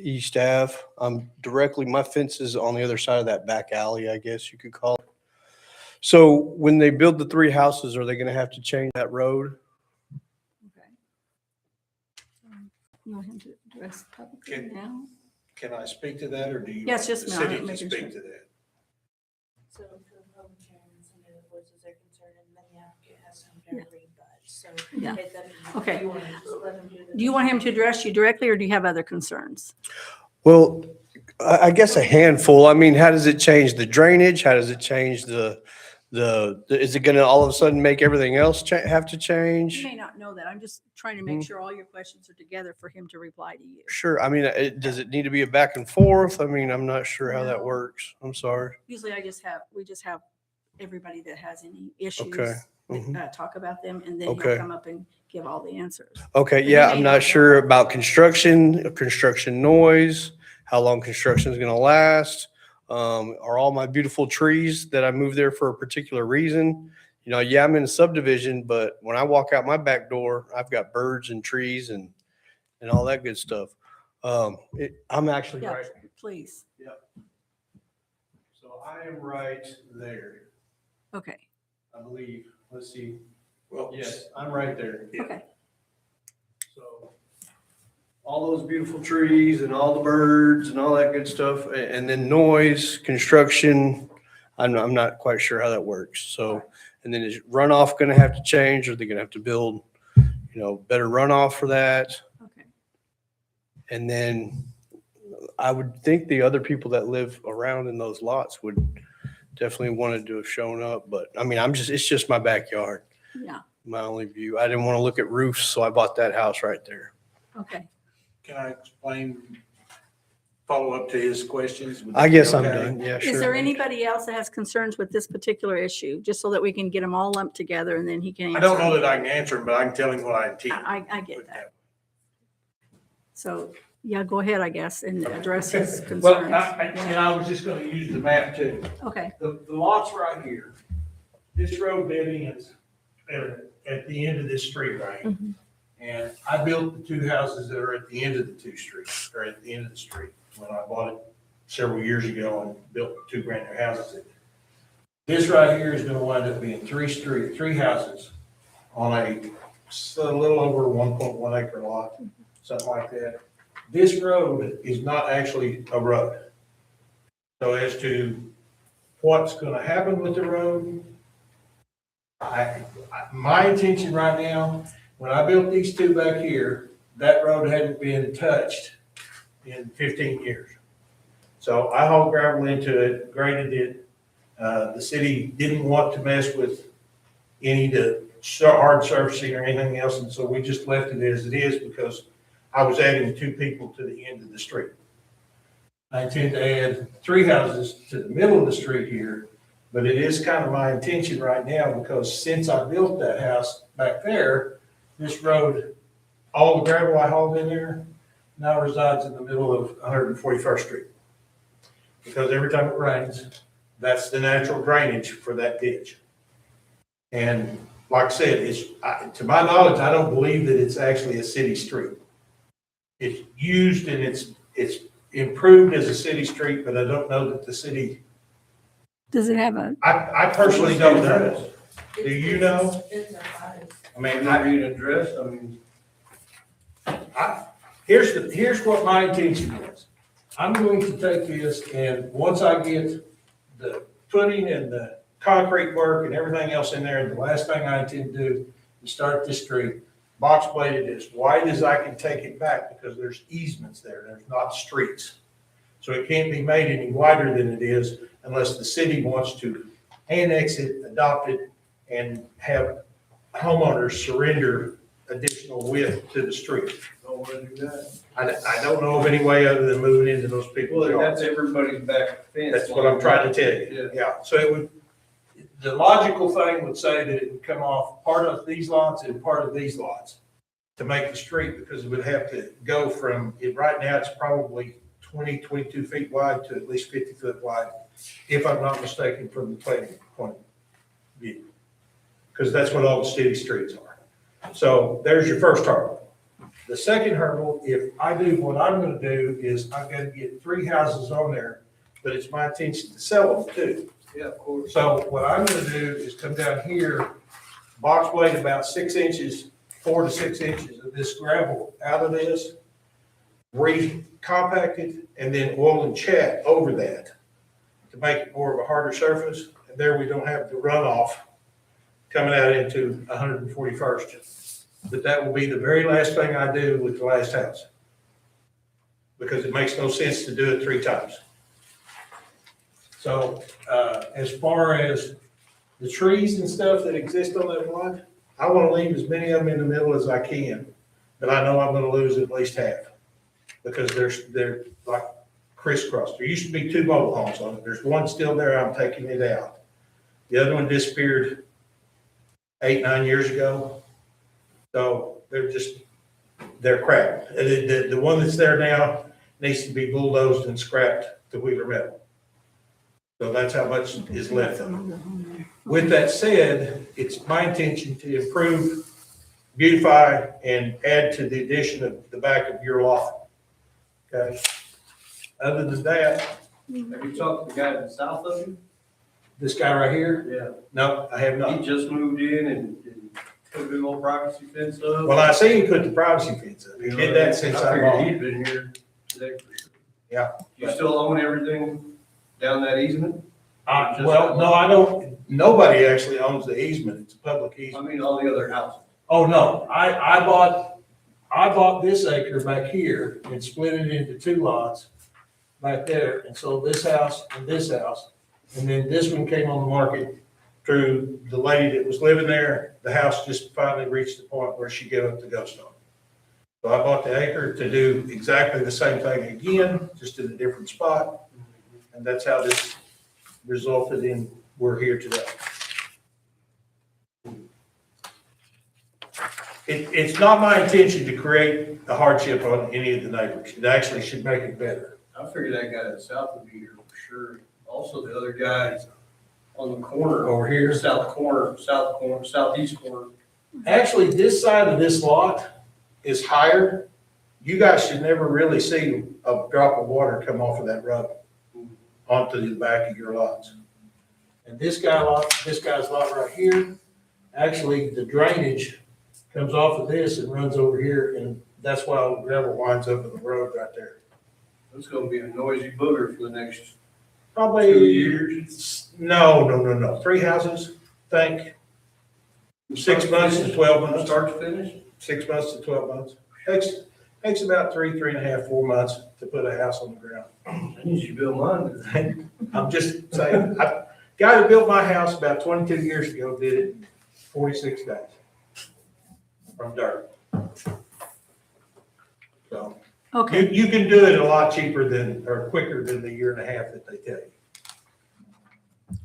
East Ave. I'm directly, my fence is on the other side of that back alley, I guess you could call it. So when they build the 3 houses, are they going to have to change that road? Okay. You want him to address publicly now? Can I speak to that, or do you Yes, want just the now, city to making speak sure. to that? So for the public hearing, somebody that voices their concern, and then the applicant has time to rebut. So Yeah. it's up to you. Okay. Do you want to just let them do the- Do you want him to address you directly, or do you have other concerns? Well, I guess a handful. I mean, how does it change the drainage? How does it change is it going to all of a sudden make everything else have to You change? may not know that. I'm just trying to make sure all your questions are together for him to reply to you. Sure. I mean, does it need to be a back and forth? I mean, I'm not sure how that No. works. I'm sorry. Usually we just have everybody that has any issues. Okay. Mhm. Talk about them, and then Okay. he'll come up and give all the answers. Okay, But yeah, you may I'm not not know. sure about construction noise, how long construction is gonna last. Are all my beautiful trees that I moved there for a particular reason? You know, yeah, I'm in a subdivision, but when I walk out my back door, I've got birds and trees and all that good stuff. I'm actually Yeah, right. please. So I am right there, Okay, I believe. Let's see. Well, Yes, I'm right there. Yeah. okay. So all those beautiful trees and all the birds and all that good stuff, and then noise, construction, I'm not quite sure how that works. So, and then is runoff going to have to change? Are they going to have to build, better runoff for that? Okay. And then I would think the other people that live around in those lots would definitely wanted to have shown up, but I mean, it's just my backyard, Yeah, my only view. I didn't want to look at roofs, so I bought that house right there. okay. Can I follow up to his questions? Would I that be guess I'm okay? done. Yeah, sure. Is there anybody else that has concerns with this particular issue, just so that we can get them all lumped together and then he can answer? I don't know that I can answer him, but I can tell him what I intend. I get that. So, yeah, go ahead, I guess, and address his concerns. Well, Yeah. and I was just gonna use the map too. Okay, The lots right here, this road dead ends at the end of this street right here. Mhm. And I built the 2 houses that are at the end of the 2 streets, or at the end of the street, when I bought it several years ago and built 2 brand new houses. This right here is gonna wind up being 3 houses on a little over 1.1 acre lot, something like that. This road is not actually a road. So as to what's gonna happen with the road, my intention right now, when I built these 2 back here, that road hadn't been touched in 15 years. So I hauled gravel into it, graded it. The city didn't want to mess with any of the hard surfacing or anything else, and so we just left it as it is because I was adding 2 people to the end of the street. I intend to add 3 houses to the middle of the street here, but it is kind of my intention right now because since I built that house back there, this road, all the gravel I hauled in there now resides in the middle of 141st Street. Because every time it rains, that's the natural drainage for that ditch. And like I said, to my knowledge, I don't believe that it's actually a city street. It's used and it's improved as a city street, but I don't know that the city, does it have a, I personally don't know. Do you know? It's a size. I mean, Not being addressed, I mean. here's what my intention is. I'm going to take this and once I get the footing and the concrete work and everything else in there, the last thing I intend to do is start this street, box bladed as wide as I can take it back because there's easements there. There's not streets. So it can't be made any wider than it is unless the city wants to annex it, adopt it, and have homeowners surrender additional width to the street. Don't want to do that. I don't know of any way other than moving into those people's yards. everybody's back fence. That's what I'm trying to tell you. Yeah, so it would, the logical thing would say that it would come off part of these lots and part of these lots to make the street, because it would have to go from, right now it's probably 22 feet wide to at least 50 foot wide, if I'm not mistaken, from the planning point of view. Because that's what all the city streets are. So there's your first target. The second hurdle, if I do, what I'm gonna do is I've gotta get 3 houses on there, but it's my intention to sell them too. Yeah, of course. So what I'm gonna do is come down here, box blade about 6 inches, 4 to 6 inches of this gravel out of this, recompact it, and then oil and chat over that to make it more of a harder surface. And there we don't have the runoff coming out into 141st. But that will be the very last thing I do with the last house. Because it makes no sense to do it 3 times. So, as far as the trees and stuff that exist on that lot, I want to leave as many of them in the middle as I can, but I know I'm going to lose at least half. Because they're like crisscrossed. There used to be 2 mobile homes on it. There's one still there, I'm taking it out. The other one disappeared 8, 9 years ago. So they're crap. The one that's there now needs to be bulldozed and scrapped to Wheeler Metal. So that's how much is left of it. With that said, it's my intention to improve, beautify, and add to the addition of the back of your lot. Okay? Other than that, Have you talked to the guy to the south of you? this guy right here, Yeah. no, I have He not. just moved in and put a big old privacy fence up. Well, I see he put the privacy fence up. He did that since I figured bought. he'd been here today for sure. Yeah. You still own everything down that easement? Well, no, I don't, nobody actually owns the easement. It's a public I easement. mean, all the other houses. Oh, no, I bought this acre back here and split it into 2 lots back there and sold this house and this house. And then this one came on the market through the lady that was living there. The house just finally reached the point where she gave up the ghost on it. So I bought the acre to do exactly the same thing again, just in a different spot. And that's how this resulted in, we're here today. It's not my intention to create a hardship on any of the neighbors. It actually should make it better. I figured that guy to the south would be here for sure. Also, the other guy on the corner, Over here, southeast corner. actually, this side of this lot is higher. You guys should never really see a drop of water come off of that road onto the back of your lots. And this guy's lot right here, actually, the drainage comes off of this and runs over here, and that's why all the gravel winds up in the road right there. It's gonna be a noisy booger for the next 2 Probably, years. no, 3 houses, think, 6 months to 12 months. Start to finish? 6 months to 12 months. Takes about 3.5, 4 months to put a house on the ground. I need you to build mine. I'm just saying, guy that built my house about 22 years ago did it in 46 days from dirt. So Okay, you can do it a lot cheaper than, or quicker than the 1.5 years that they tell you.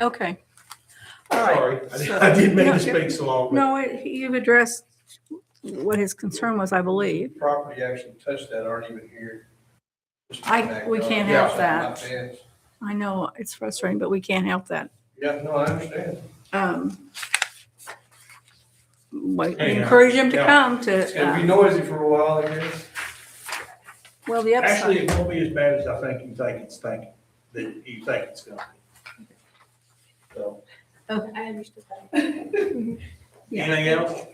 okay. All right. Sorry, So- I didn't mean No, to speak so long. but- No, you've addressed what his concern was, I believe. Property actually touched that aren't even here. We can't Yeah. help that. I know it's frustrating, but we can't help that. Yeah, no, I understand. We Anyhow, encourage him to yeah. come It's gonna be to, noisy for a while, I guess. well, the Actually, upside, it won't be as bad as I think you think it's thinking, that you think it's gonna be. So, I understood that. Yeah. anything else?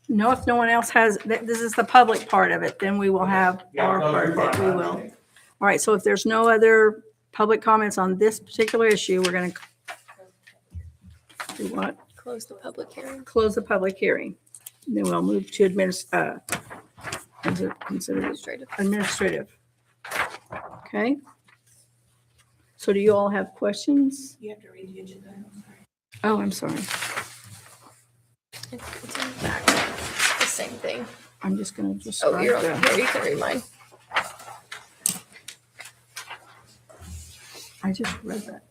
no, if no one else has, this is the public part of it, then we will have Yeah, our no, part you're that fine, we I will. understand. All right, so if there's no other public comments on this particular issue, we're gonna do what? Close the public hearing. Close the public hearing. Then we'll move to Administrative. administrative. Okay? So do you all have questions? You have to read the agenda. I'm sorry. Oh, I'm sorry. It's in the back. The same thing. I'm just gonna Oh, describe you're on the, here. You can read mine. I just read that.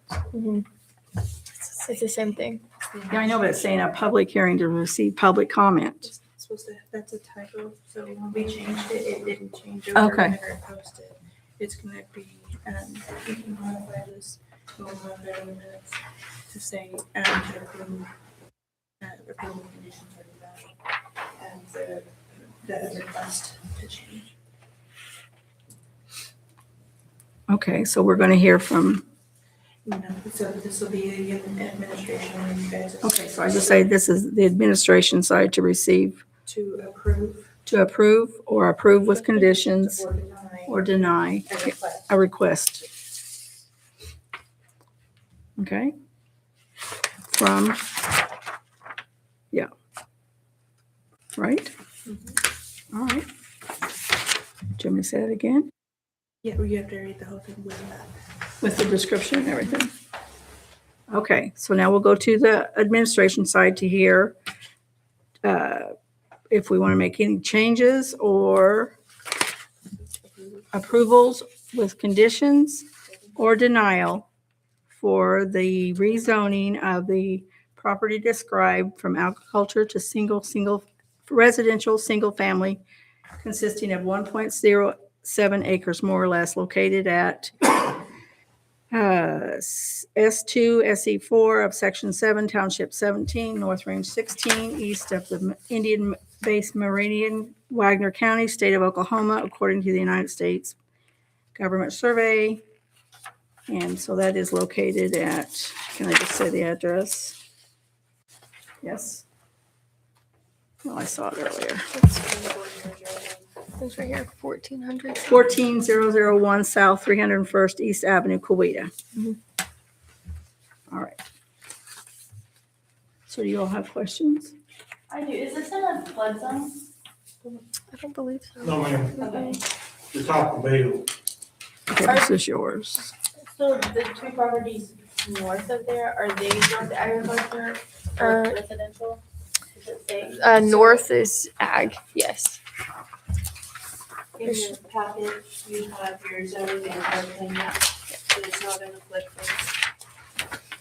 It's the same thing. Yeah, I know, but it's saying a public hearing to receive public comment. It's supposed to, that's a typo, so when we changed it, it didn't change over Okay. whenever it posted. It's gonna be, we can modify this, we'll modify the minutes to say, to approve, approval conditions are about, and the the request to change. Okay, so we're going to hear from, No, so this will be an administration when you guys. okay, so I just say this is the administration side to receive, To approve. to approve or approve with conditions Or deny. or deny A request. a request. Okay? From, yeah. Right? All right. Do you want me to say that again? Yeah, you have to read the whole thing with that. With the description and everything? Okay, so now we'll go to the administration side to hear if we want to make any changes or approvals with conditions or denial for the rezoning of the property described from agriculture to residential, single family consisting of 1.07 acres more or less located at S2, SE4 of Section 7, Township 17, North Range 16, east of the Indian Base Meridian, Wagner County, State of Oklahoma, according to the United States Government Survey. And so that is located at, can I just say the address? Yes. Well, I saw it earlier. It's right here, 1400. 14001 South 301st East Avenue, Coweta. Mhm. All right. So do you all have questions? I do. Is this in a flood zone? I don't believe so. No, ma'am, Okay. the top of the bill. Okay, this is yours. So the two properties north of there, are they zoned agriculture or Uh, residential? Does it say? North is ag, yes. In your package, you have your zoning and everything, but it's not in the flood zone.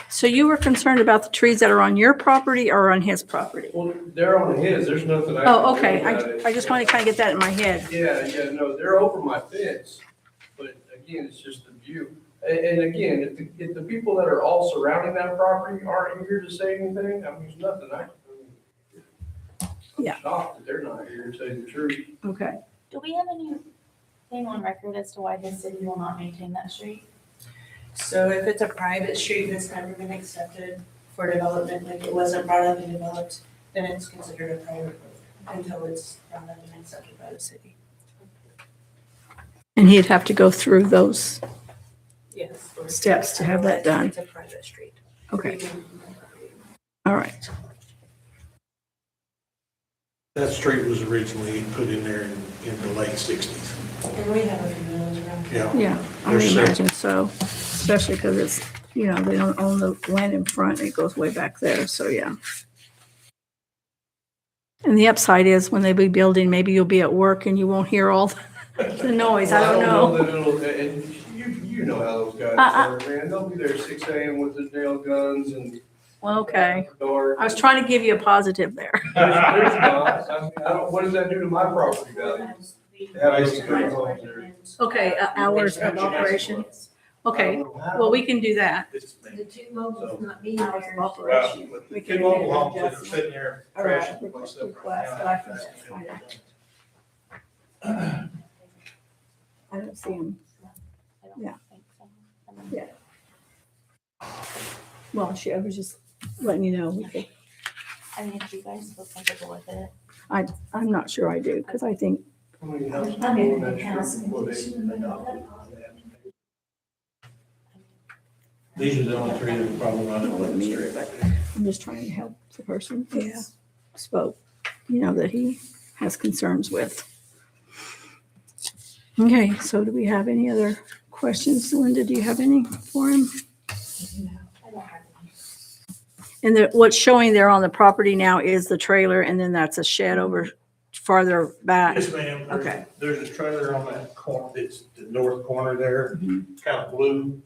So you were concerned about the trees that are on your property or on his property? Well, they're on his, there's nothing I can Oh, do okay. about it. I just want to kind of get that in my head. Yeah, no, they're over my fence, but again, it's just the view. And again, if the people that are all surrounding that property aren't here to say anything, I mean, there's nothing I can do. Yeah. I'm shocked that they're not here to tell you the truth. Okay. Do we have anything on record as to why the city will not maintain that street? So if it's a private street that's never been accepted for development, like it wasn't brought up and developed, then it's considered a private road until it's brought up and accepted by the city. And he'd have to go through those. Yes. Steps to have that done. It's a private street. Okay. All right. That street was originally put in there in the late sixties. And we have a few of those around. Yeah. Yeah, I would There's imagine so, especially because it's, they don't own the land in front. It goes way back there. So, yeah. And the upside is when they be building, maybe you'll be at work and you won't hear all the noise. I don't know. that it'll, and you know how those guys are, man. They'll be there 6 a.m. with their nail guns and. Well, okay. Dark. I was trying to give you a positive there. There's not. I mean, what does that do to my property value? Have those security homes there. Okay, hours of operation. Okay, well, we can do that. The two mobiles not being Hours of there. operation. Well, We two can mobile make an homes that are adjustment. sitting there. All right, trashing the place up request, right but now. I think that's fine. I don't see them. I don't Yeah. think so. Yeah. Well, I was just letting you know. I mean, if you guys feel comfortable with it. I'm not sure I do, because I think, How many houses I mean, on that the house street before they condition. adopted it? These are the only three that are probably I not wouldn't on the either, street. but I'm just trying to help the person that spoke, that he has concerns with. Okay, so do we have any other questions? Linda, do you have any for him? I don't have any. And what's showing there on the property now is the trailer, and then that's a shed over farther back. Yes, ma'am. Okay. There's a trailer on that corner, it's the north corner there, Mhm. it's kind of blue.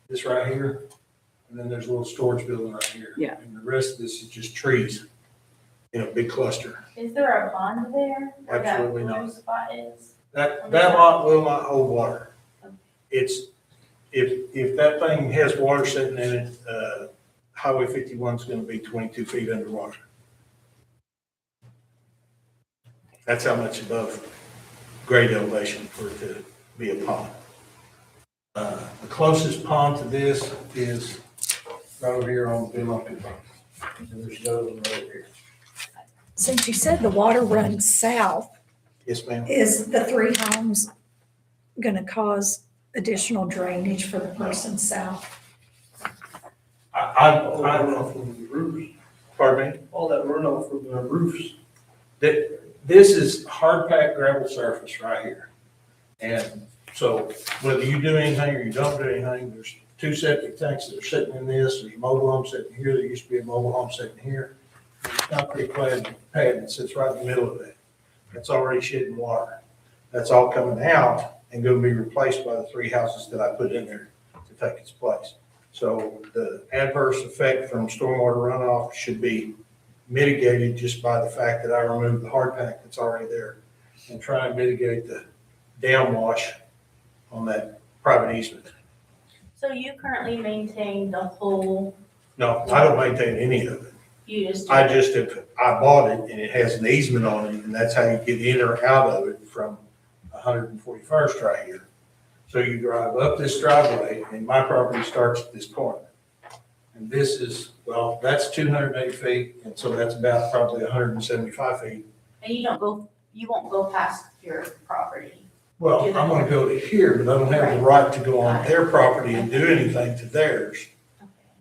This right here, and then there's a little storage building right here. Yeah. And the rest of this is just trees. in a big cluster. Is there a pond there? Where that Absolutely blue not. spot is? That lot will not hold water. It's, if that thing has water sitting in it, Highway 51 is gonna be 22 feet underwater. That's how much above grade elevation for it to be a pond. The closest pond to this is right over here on the Lumpkin Pond. And there's another one right over here. Since you said the water runs south, Yes, ma'am. is the 3 homes gonna cause additional drainage for the person south? I, Runoff from the roofs, pardon me? all that runoff from the roofs. This is hard packed gravel surface right here. And so whether you do anything or you don't do anything, there's 2 septic tanks that are sitting in this. There's a mobile home sitting here. There used to be a mobile home sitting here. There's a concrete pad that sits right in the middle of that. That's already shedding water. That's all coming out and going to be replaced by the 3 houses that I put in there to take its place. So the adverse effect from stormwater runoff should be mitigated just by the fact that I removed the hard pack that's already there and try and mitigate the downwash on that private easement. So you currently maintain the whole, No, I don't maintain any of it. you just. I just have, I bought it and it has an easement on it and that's how you get in or out of it from 141st right here. So you drive up this driveway and my property starts at this corner. And this is, well, that's 280 feet, and so that's about probably 175 feet. And you won't go past your property. Well, I'm gonna go to here, but I don't have the right to go on their property and do anything to theirs.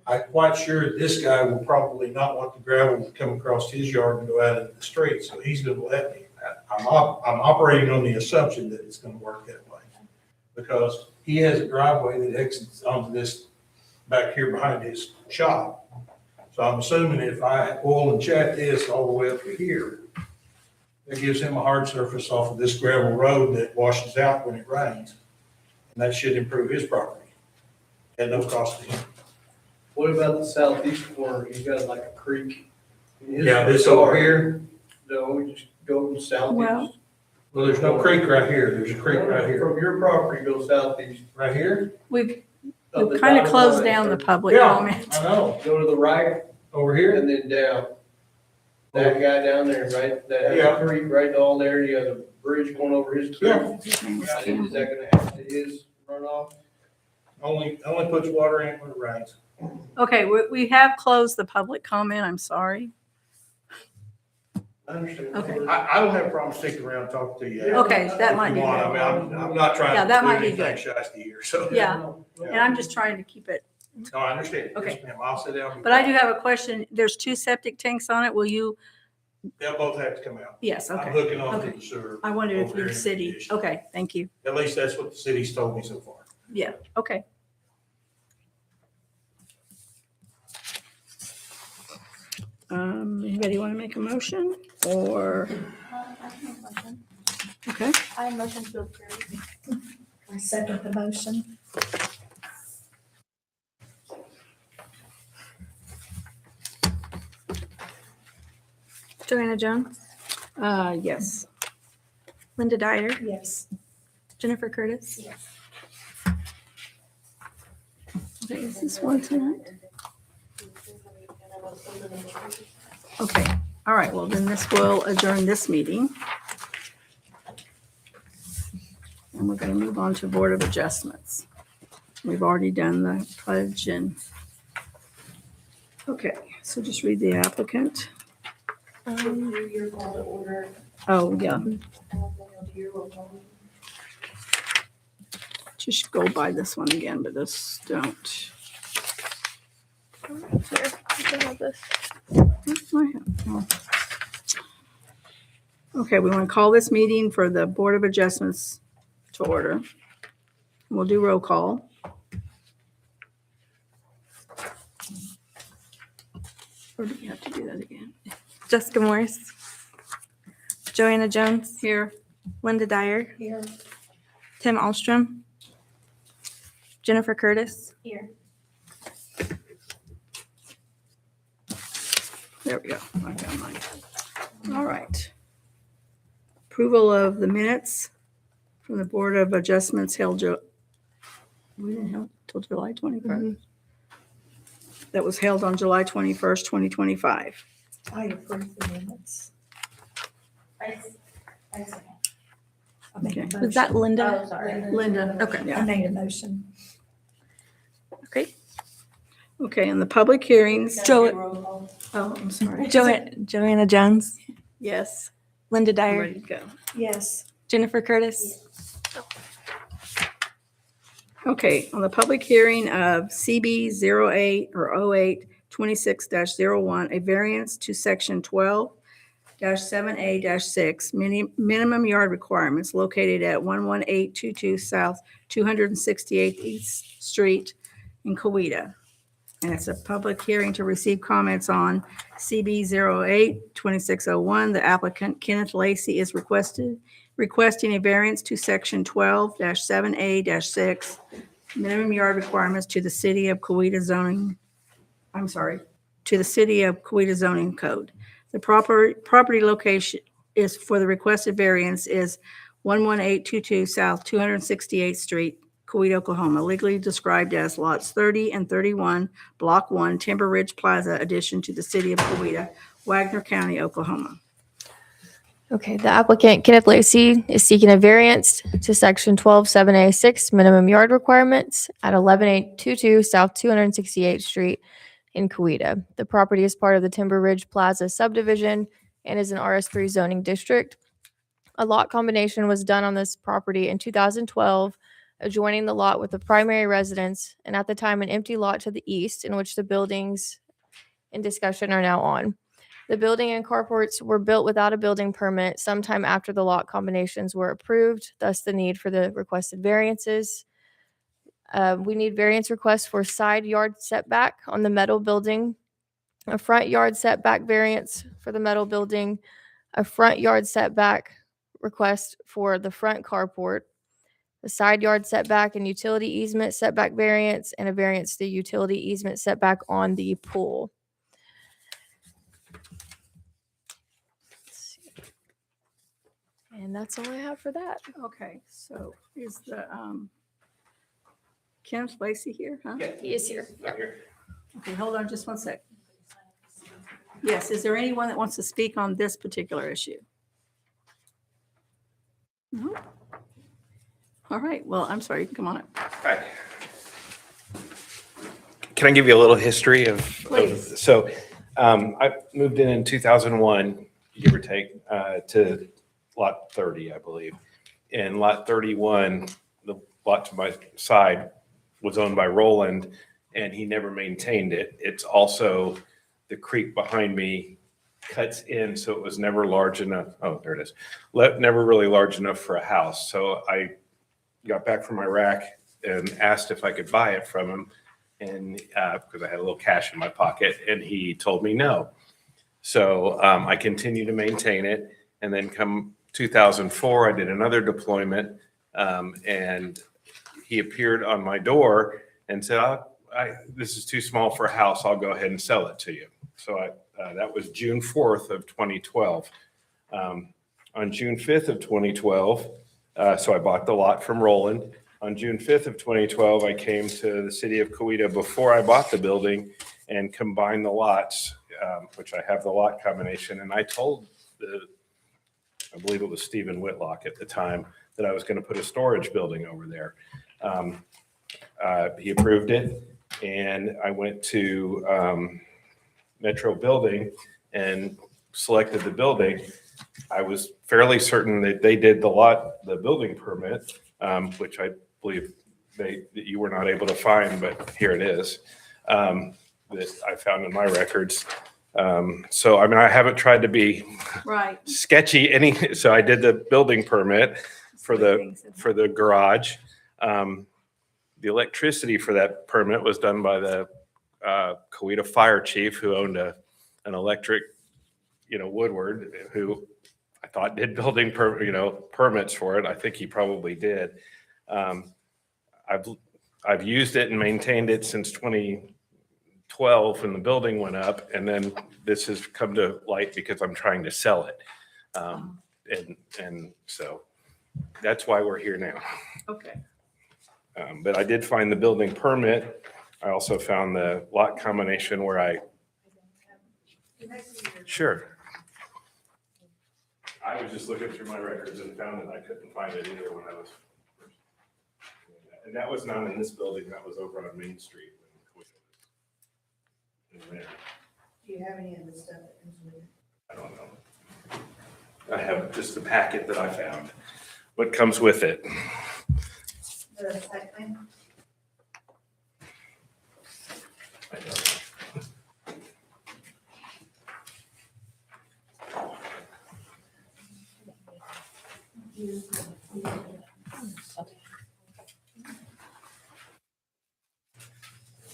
I'm quite sure this guy will probably not want the gravel to come across his yard and go out into the street, so he's gonna let me. I'm operating on the assumption that it's gonna work that way. Because he has a driveway that exits onto this back here behind his shop. So I'm assuming if I oil and chat this all the way up to here, that gives him a hard surface off of this gravel road that washes out when it rains. And that should improve his property at no cost to him. What about the southeast corner? He's got like a creek. in his Yeah, this front over yard. here, No, we just go southeast. Well- well, there's no creek right here. There's a creek right here. From your property, go southeast. Right here? We've Of the kind of dotted closed line, down the or public Yeah, comment. I know. Go to the right Over here? and then down. That guy down there, right, that has Yeah. a creek right all there, you have a bridge going over his creek. Yeah. His name was Is Campbell. that gonna add to his runoff? Only puts water in when it rains. Okay, we have closed the public comment. I'm sorry. I understand. Okay. I don't have a problem sticking around and talking to you. Okay, that might If be you want. good. I mean, I'm not trying Yeah, to that do might be anything good. shiesty here, so. Yeah. And I'm just trying to keep it. No, I understand. Okay. Yes, ma'am. I'll sit down. and- But I do have a question. There's 2 septic tanks on it. Will you? They'll both have to come out. Yes, I'm okay. hooking off to Okay. the sewer. I wondered if over here the in city, addition. okay, thank you. At least that's what the city's told me so far. Yeah, okay. Anybody want to make a motion or, I have a question. okay, I have a motion to approve. I second the motion. Joanna Jones, yes. Linda Dyer, Yes. Jennifer Curtis. Okay, is this one tonight? Okay, all right, well, then this will adjourn this meeting. And we're going to move on to Board of Adjustments. We've already done the pledge and, okay, so just read the applicant. Your call to order. Oh, yeah, And then you'll do your roll call. just go by this one again, but this don't. Here, you can have this. Okay, we want to call this meeting for the Board of Adjustments to order. We'll do roll call. Or do we have to do that again? Jessica Morris, Joanna Jones, Here. Linda Dyer, Here. Tim Alstrom, Jennifer Curtis, Here. There we go. I got mine. All right. Approval of the minutes from the Board of Adjustments held, we didn't have till July 21st. That was held on July 21st, 2025. I approve the minutes. I second. I made a Okay. Was that motion. Linda? Oh, sorry. Linda. Okay. I Yeah. made a motion. Okay. Okay, and the public hearings. Joe- Roll call. Oh, I'm sorry. Joanna Jones, Yes. Linda I'm Dyer, ready to go. Yes. Jennifer Curtis. Okay, on the public hearing of CB 08 or 08 26-01, a variance to section 12-7A-6, minimum yard requirements located at 11822 South 268th East Street in Coweta. And it's a public hearing to receive comments on CB 08 2601. The applicant Kenneth Lacy is requesting a variance to section 12-7A-6, minimum yard requirements to the city of Coweta zoning, to the city of Coweta zoning code. The property location is for the requested variance is 11822 South 268th Street, Coweta, Oklahoma, legally described as lots 30 and 31, Block 1, Timber Ridge Plaza, addition to the city of Coweta, Wagner County, Oklahoma. Okay, the applicant Kenneth Lacy is seeking a variance to section 127A6 minimum yard requirements at 11822 South 268th Street in Coweta. The property is part of the Timber Ridge Plaza subdivision and is an RS3 zoning district. A lot combination was done on this property in 2012, adjoining the lot with the primary residence, and at the time an empty lot to the east in which the buildings in discussion are now on. The building and carports were built without a building permit sometime after the lot combinations were approved, thus the need for the requested variances. We need variance requests for side yard setback on the metal building, a front yard setback variance for the metal building, a front yard setback request for the front carport, the side yard setback and utility easement setback variance, and a variance to the utility easement setback on the pool. And that's all I have for that. Okay, so is the Kenneth Lacy here, huh? He is here. Okay, hold on just one sec. Yes, is there anyone that wants to speak on this particular issue? No? All right, well, I'm sorry, come on up. Hi. Can I give you a little history of? Please. So I moved in 2001, give or take, to lot 30, I believe. And lot 31, the lot to my side, was owned by Roland, and he never maintained it. It's also, the creek behind me cuts in, so it was never large enough. Oh, there it is. Never really large enough for a house. So I got back from Iraq and asked if I could buy it from him, and because I had a little cash in my pocket, and he told me no. So I continued to maintain it, and then come 2004, I did another deployment, and he appeared on my door and said, "This is too small for a house. I'll go ahead and sell it to you." So that was June 4th of 2012. On June 5th of 2012, so I bought the lot from Roland. On June 5th of 2012, I came to the city of Coweta before I bought the building and combined the lots, which I have the lot combination. And I told I believe it was Stephen Whitlock at the time, that I was going to put a storage building over there. He approved it, and I went to Metro Building and selected the building. I was fairly certain that they did the building permit, which I believe that you were not able to find, but here it is, that I found in my records. So, I mean, I haven't tried to be Right. sketchy so I did the building permit for the garage. The electricity for that permit was done by the Coweta fire chief, who owned an electric, Woodward, who I thought did building permits for it. I think he probably did. I've used it and maintained it since 2012, 12 when the building went up, and then this has come to light because I'm trying to sell it. And so that's why we're here now. Okay. But I did find the building permit. I also found the lot combination where Sure. I was just looking through my records and found it. I couldn't find it either when I was. And that was not in this building. That was over on Main Street. In there. Do you have any of the stuff that comes with it? I don't know. I have just the packet that I found. What comes with it? The site plan? I don't know.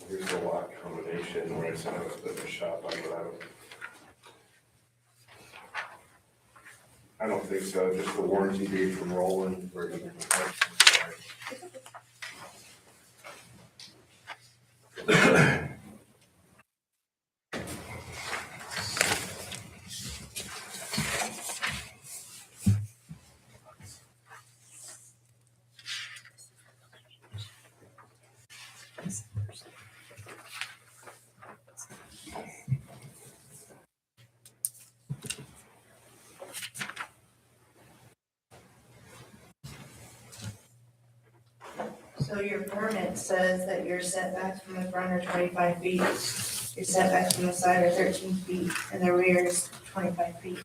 Here's the lot combination where I said I was putting a shop on, but I don't think so. Just the warranty deed from Roland. Where you So your permit says that your setbacks from the front are 25 feet, your setbacks from the side are 13 feet, and the rear is 25 feet.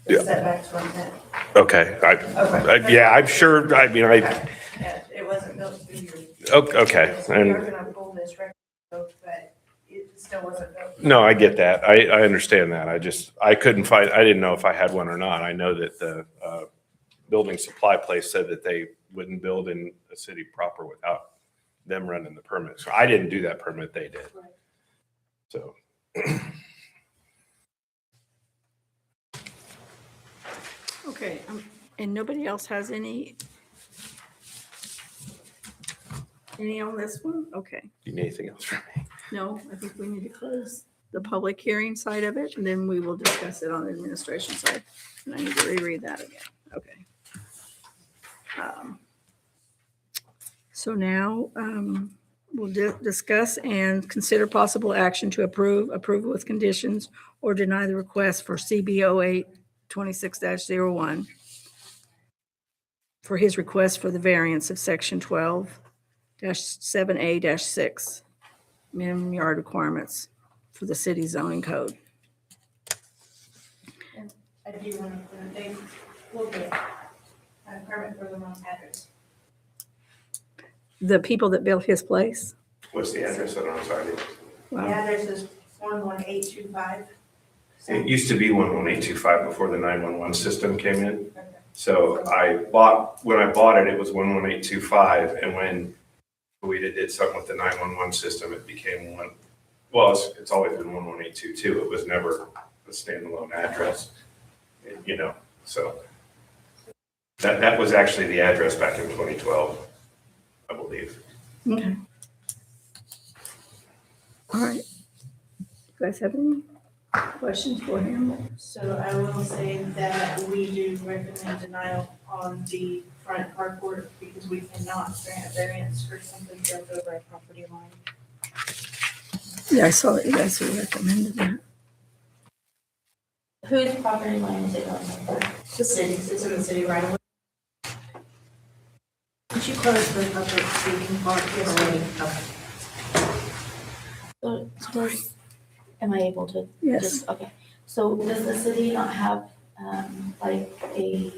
The Yeah. setbacks weren't met. Okay, Okay. yeah, I'm sure, I mean, Yeah, it wasn't built through your. okay. So you're And gonna pull this record, but it still wasn't built. no, I get that. I understand that. I couldn't find, I didn't know if I had one or not. I know that the building supply place said that they wouldn't build in a city proper without them running the permit. So I didn't do that permit, they did. Right. So. Okay, and nobody else has any on this one? Okay. You need anything else from me? No, I think we need to close the public hearing side of it, and then we will discuss it on the administration side. And I need to reread that again. Okay. So now we'll discuss and consider possible action to approve with conditions, or deny the request for CB 0826-01 for his request for the variance of section 12-7A-6 minimum yard requirements for the city zoning code. I do want to, they will get a permit for the wrong address. The people that built his place. What's the address on our side? The Wow. address is 11825. It used to be 11825 before the 911 system came in. So when I bought it, it was 11825, and when Coweta did something with the 911 system, it became it's always been 11822. It was never a standalone address, so that was actually the address back in 2012, I believe. Okay. All right. You guys have any questions for him? So I will say that we do recommend denial on the front carport because we cannot grant variance for something built over our property line. Yeah, I saw that you guys recommended that. Whose property line is it going over? The city's, it's in the city right away. Could you close the public speaking part? Yes, So does, am I able to? Yes. just- Okay, so does the city not have, like a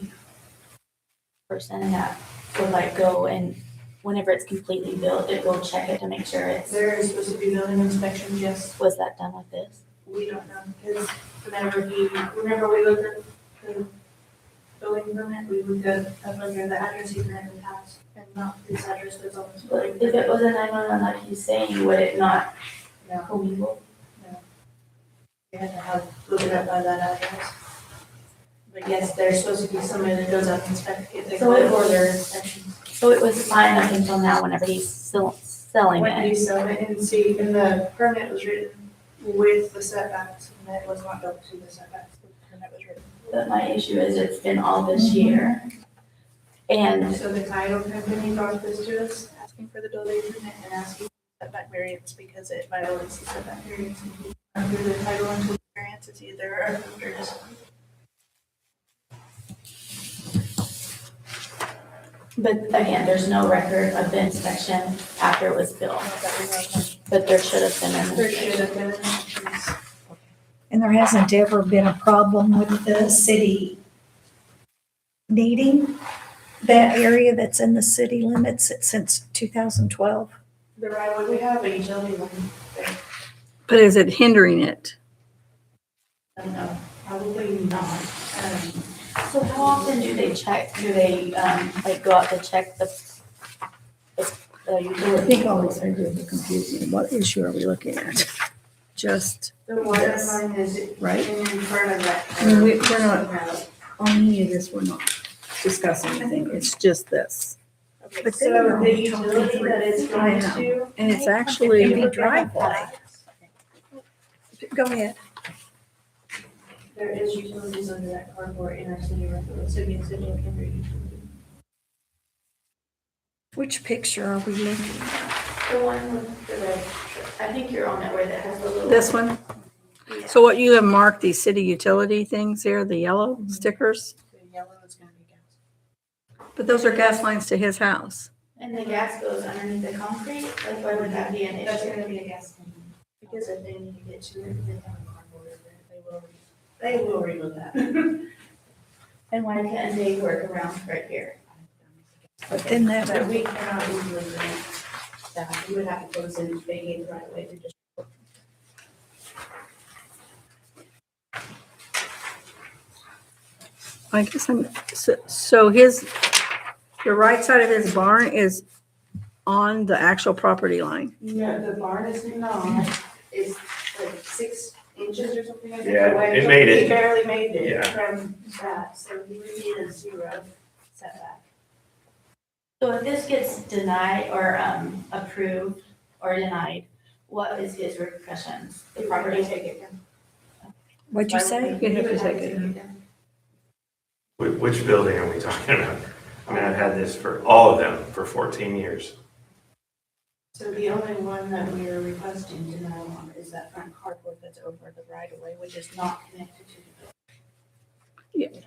person that would like go and whenever it's completely built, it will check it to make sure There is supposed to be building inspection, yes. was that done with this? We don't know, because whenever we looked at the building permit, we looked up under the address he currently has, and not this address that's on this But building. if it was a 911 like he's saying, would it not No, commingle? we had to look it up by that address. But yes, there's supposed to be somebody that goes out and inspects, if they So go it- for their inspections. So it was fine up until now whenever he's still selling when you it. sell it, and see, and the permit was written with the setbacks, and it was not built to the setbacks, the permit was written. But my issue is it's been all this year. And So the title company brought this to us, asking for the building permit and asking for setback variance because it violates the setback variance. Under the title until the variance is either approved or disapproved. But again, there's no record of the inspection after it was built, but there should have been an There should inspection. have been. And there hasn't ever been a problem with the city needing that area that's in the city limits since 2012. The right one, we have a utility one there. But is it hindering it? I don't know, probably not. So how often do they check, like go out to check the I utility? think all these things are confusing. What issue are we looking at? Just, The water Yes. line is right? in front of that. I mean, we're not, on any of this, we're not discussing anything. It's just this. Okay, But so then we're the only utility that is I going know. to. And it's It'd actually, be driveway. Go ahead. There is utilities under that carport in our city record, city and city of Cambridge utility. Which picture are we looking at? The one with the red, I think you're on it where that has the little. this one? So what you have marked, these city utility things there, the yellow stickers? The yellow is gonna be gas. But those are gas lines to his house. And the gas goes underneath the concrete, like why would that be an That's issue? gonna be a gas line. Because if they need to get to it, they have a cardboard over it, they will remove that. And why can't they work around right here? But then that But would, we cannot easily grant that, we would have to close in, vacate the right away to just. I guess so the right side of his barn is on the actual property line. No, the barn is not, it's like 6 inches or something like that. Yeah, away. it made it. He barely made it Yeah. from that, so he would need a 0 setback. So if this gets denied or approved or denied, what is his repercussions? The property take it down. what'd you say? You'd have to He would take it down. Which building are we talking about? I mean, I've had this for all of them for 14 years. So the only one that we are requesting denial on is that front carport that's over the right of way, which is not connected to the building.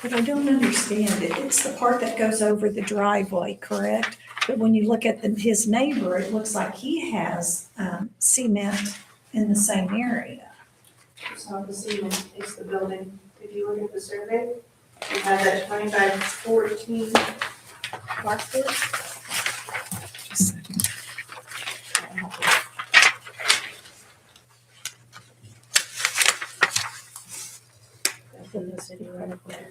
But I don't understand it. It's the part that goes over the driveway, correct? But when you look at his neighbor, it looks like he has cement in the same area. It's not the cement, it's the building. If you look at the survey, we have that 2514 marker. That's in the city right up there.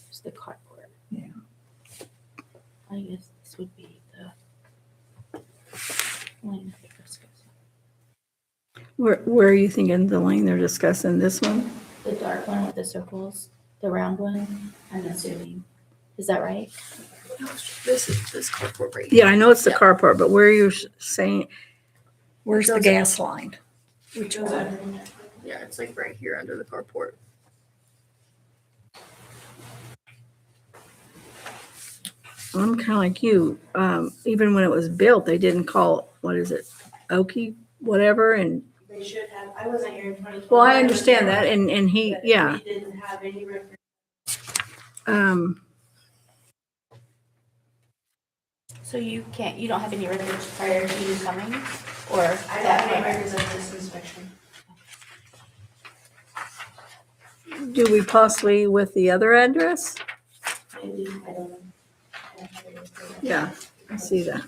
It's the carport. Yeah. I guess this would be the line that they're discussing. Where are you thinking the lane they're discussing? This one? The dark one with the circles, the round one, I'm assuming. Is that right? This is this carport right Yeah, I know it's the carport, but where you're saying, Where's the gas line? Which goes under. Yeah, it's like right here under the carport. I'm kind of like you. Even when it was built, they didn't call it, what is it, Okie, whatever, and, They should have, I wasn't here in 2012. well, I understand that, and he, But yeah. We didn't have any record. So you don't have any records prior to you coming, or? I don't have any records of this inspection. Do we possibly with the other address? Maybe, I don't know. I don't have any record. Yeah, I see that.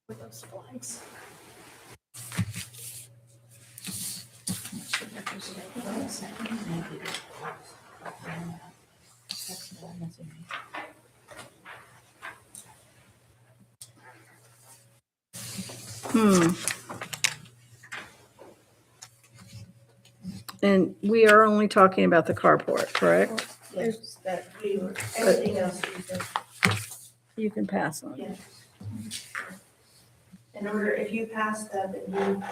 With those flags. And we are only talking about the carport, correct? Yes, that we were, everything else we did, You can pass on. yes. In order, if you pass that, then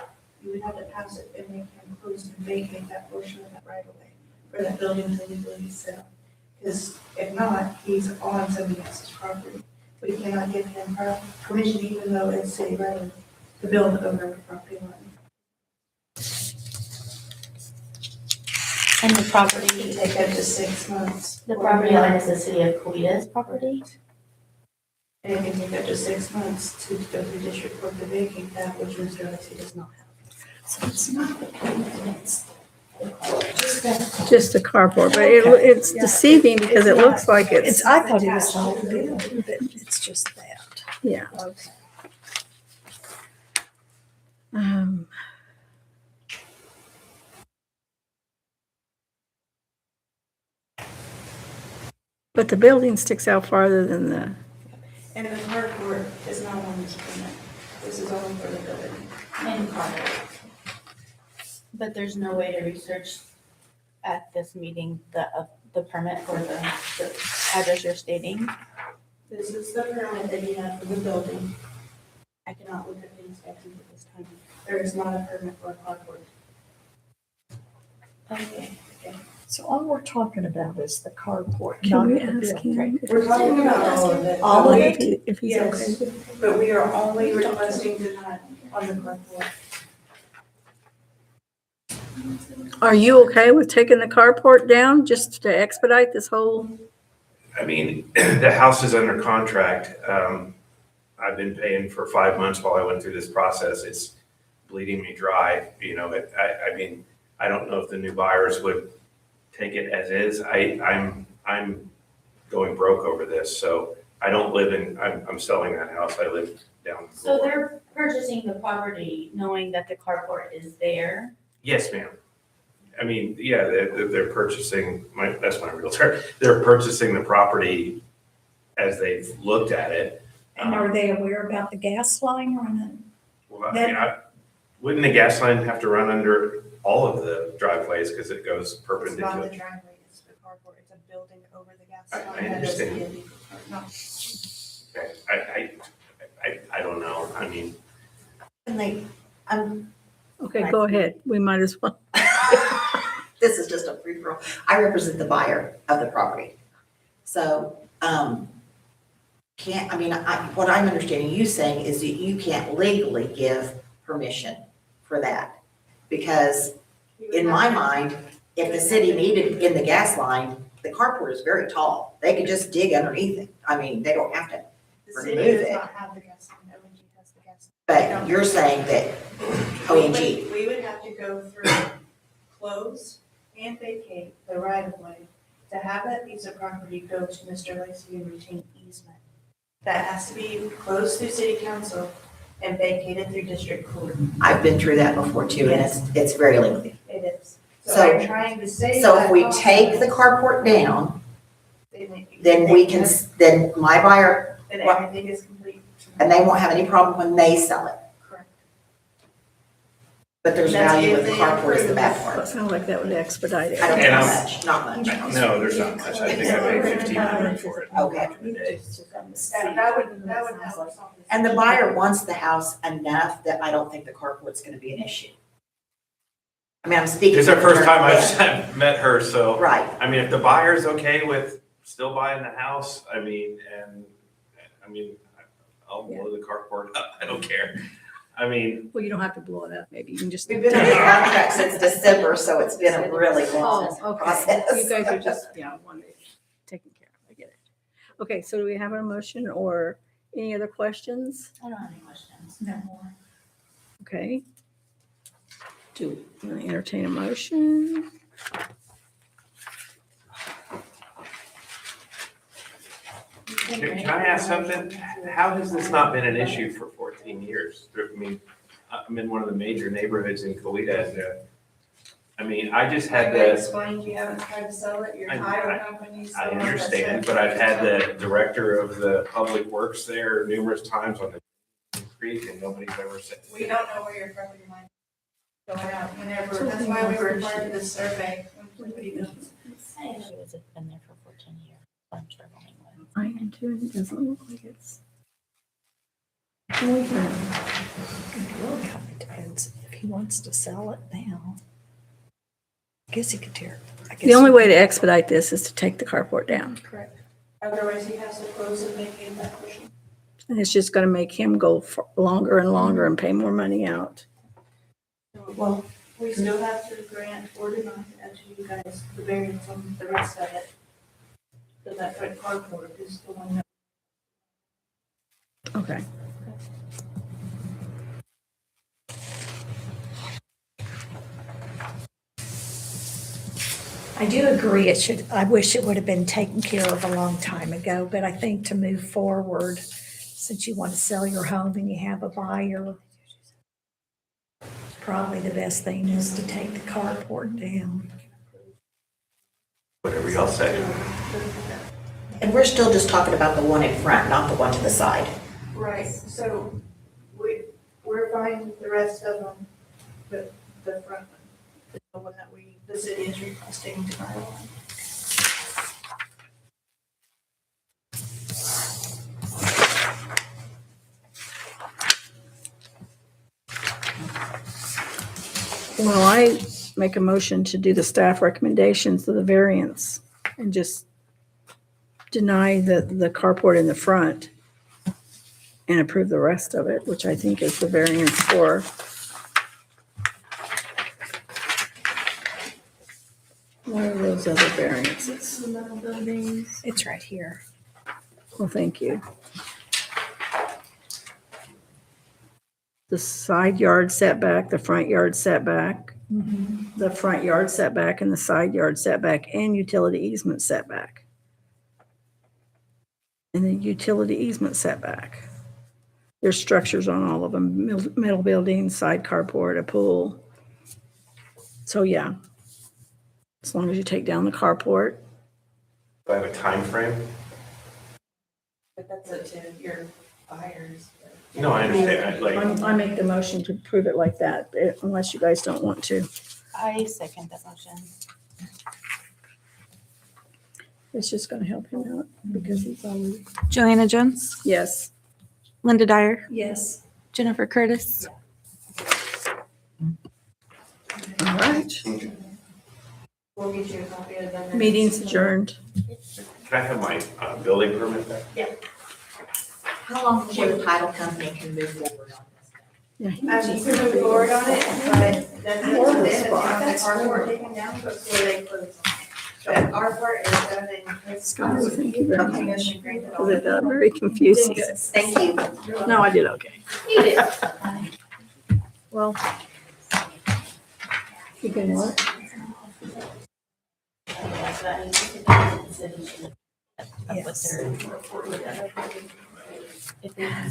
you would have to pass it and make him close and vacate that portion of that right of way for that building to legally sell. Because if not, he's on somebody else's property. We cannot give him permission, even though it's city right of way, to build over the property line. And the It property, can take up to 6 months. the property line is the city of Coweta's property. And it can take up to 6 months to go through district court to vacate that, which Mr. Alexi does not have. So it's not the pavement, it's Just the carport, but it's Yeah. deceiving because it looks like It's, I thought it was the whole building, but it's just that. yeah. Okay. Um, But the building sticks out farther than the, And the carport is not on this permit. This is only for the building. And carport. But there's no way to research at this meeting the permit for the address you're stating. This is the permit that you have for the building. I cannot look at the inspections at this time. There is not a permit for a carport. Okay. So all we're talking about is the carport, can not we the ask building. him? We're talking about all of it. All of but it? we- If he's Yes. okay with it. But we are only requesting tonight on the carport. Are you okay with taking the carport down just to expedite this whole? I mean, the house is under contract. I've been paying for 5 months while I went through this process. It's bleeding me dry, you know, I mean, I don't know if the new buyers would take it as is. I'm going broke over this, so I don't live in, I'm selling that house. I live down the So road. they're purchasing the property knowing that the carport is there. Yes, ma'am. I mean, yeah, they're purchasing, that's my realtor. They're purchasing the property as they've looked at it. And are they aware about the gas line running? Well, I mean, wouldn't the gas line have to run under all of the driveways because it goes It's not perpendicular? the driveway, it's the carport. It's a building over the gas I line. That is the understand. illegal part, not- Okay, I don't know. I mean, And they, Okay, go ahead. We might as well. this is just a free for all. I represent the buyer of the property. So, what I'm understanding you saying is that you can't legally give permission for that. Because in my mind, if the city needed in the gas line, the carport is very tall. They could just dig underneath it. I mean, they don't have to. The city Remove does it. not have the gas line. ONG has the gas line. But you're saying that ONG, We would have to go through, close and vacate the right of way to have that piece of property go to Mr. Lacy and retain easement. That has to be closed through city council and vacated through district court. I've been through that before too, and it's very lengthy. It is. So So- I'm trying to say. So if that we also, take the carport down, then they we can, then my buyer, Then everything is complete. and they won't have any problem when they sell it. Correct. But there's That's value if in the they carport is the bad It part. sounds like that would expedite it. I don't And know I'm- much, not much. no, there's not much. I think I paid $1,500 for it. Okay. back in the day. That would help us on this. And the buyer wants the house enough that I don't think the carport's gonna be an issue. I mean, I'm speaking. It's the from first her- time I've met her, so, Right, I mean, if the buyer's okay with still buying the house, I mean, I'll blow the carport up. I don't care. I mean, Well, you don't have to blow it up. Maybe you can just. we've been in the contract since December, so it's been a really long Oh, okay. process. You guys are just, yeah, one day taken care of. I get it. Okay, so do we have a motion or any other questions? I don't have any questions. No more. Okay. Do you want to entertain a motion? can I ask something? How has this not been an issue for 14 years? I mean, I'm in one of the major neighborhoods in Coweta, and I mean, I just had I the, explained you haven't tried to sell it, your title company. I understand, but I've had the director of the public works there numerous times on the creek and nobody's ever said. We don't know where your property line is going out whenever, that's why we required this survey. Nobody knows. I actually was been there for 14 years. I'm struggling with. I am too, and it doesn't look like it's. Well, It really kind of depends if he wants to sell it now. I guess he could tear it. I guess the only he way to could- expedite this is to take the carport down. Correct. Otherwise, he has to close and vacate that portion. And it's just gonna make him go for longer and longer and pay more money out. Well, we still have to grant or deny to you guys the variance on the rest of it. So that red cardboard is the one that. Okay. I do agree I wish it would have been taken care of a long time ago, but I think to move forward, since you want to sell your home and you have a buyer, probably the best thing is to take the carport down. Whatever y'all say. And we're still just talking about the one in front, not the one to the side. Right, so we're fine with the rest of them, but the front one, the one that the city is requesting to our line. Well, I make a motion to do the staff recommendations of the variance and just deny the carport in the front and approve the rest of it, which I think is the variance for. What are those other variances? It's right here. Well, thank you. The side yard setback, the front yard setback, the front yard setback and the side yard setback and utility easement setback. And the utility easement setback. There's structures on all of them, metal buildings, side carport, a pool. So yeah, as long as you take down the carport. Do I have a time frame? But that's up to your buyers. No, I understand. I make the motion to prove it like that, unless you guys don't want to. I second that motion. It's just gonna help him out because he's always, Joanna Jones, yes. Linda Dyer, Yes. Jennifer Curtis. All right, We'll get you a copy of them. meeting's adjourned. Can I have my building permit back? How long before the title company can move forward on this? Yeah. You can move forward on it, but that's up to them, it's not the carport taken down, but before they close. But our part is done and. Scott, thank you very much. Motion granted. Because it got very confusing. Thank you. No, I did okay. You did. Well. You can what? Yes. Yes. If they